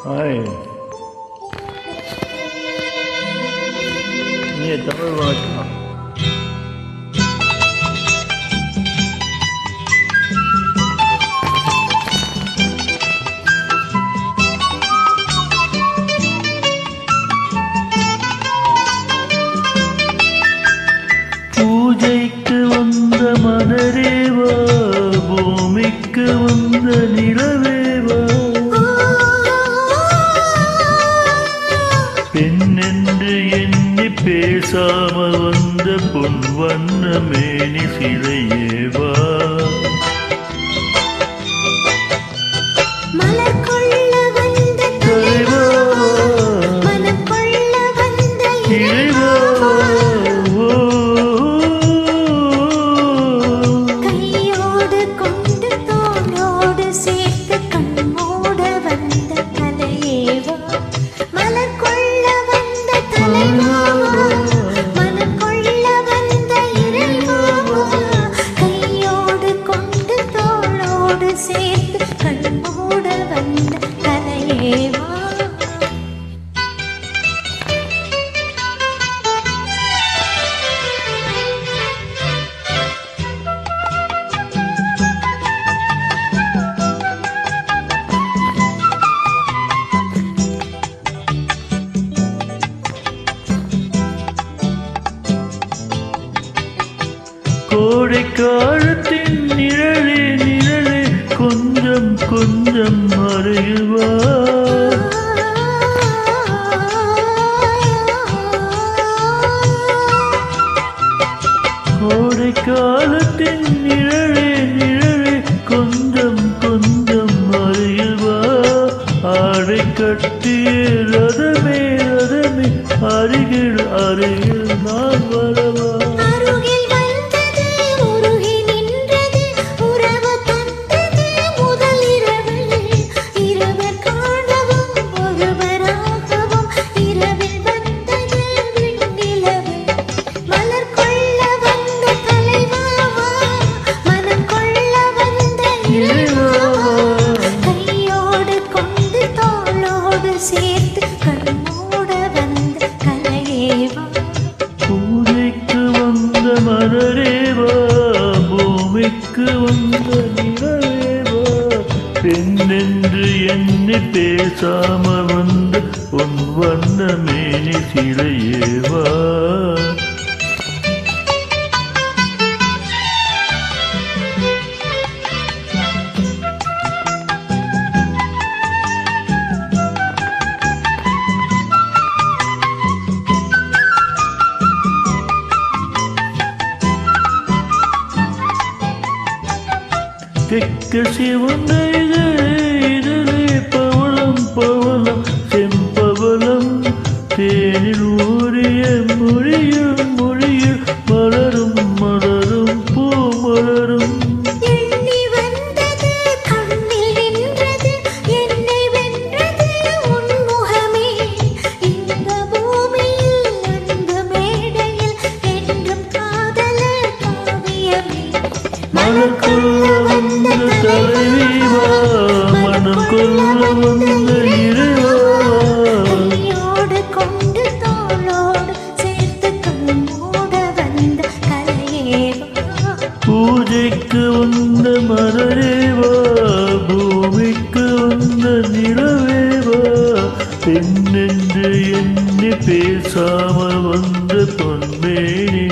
Ay, ini Tamil வணக்கம். பூஜைக்கு வந்த மலரேவா, பூமிக்கு வந்த நிலவேவா, பெண்ணென்று எண்ணி பேசாமல் வந்த பொன் வண்ண மேனி சிலையேவா, கோடை காலத்தின் நிழலே நிழலே கொஞ்சம் கொஞ்சம் மறைவா, கோடை காலத்தின் நிழலே நிழலே கொஞ்சம் கொஞ்சம் மறைவா, ஆடை கட்டிய ரதமே ரதமே அருகில் அருகில் நான் வரவா, பூஜைக்கு வந்த மலரேவா, பூமிக்கு வந்த நிலவேவா, பெண்ணென்று எண்ணி பேசாமல் வந்த பொன் வண்ண மேனி சிலையேவா, தெற்கு சிவந்த இதழே பவளம் பவளம் செம்பவளம், தேனில் ஊறிய மொழியில் மொழியில் மலரும் மலரும் பூ மலரும், மலர் கொள்ள வந்த தலைவா, மனம் கொள்ள வந்த இறைவா, கையோடு கொண்டு தோளோடு சேர்த்து கண்ணோட வந்த கலையேவா, பூஜைக்கு வந்த மலரேவா, பூமிக்கு வந்த நிலவேவா, பெண்ணென்று எண்ணி பேசாமல் வந்த பொன்மேனி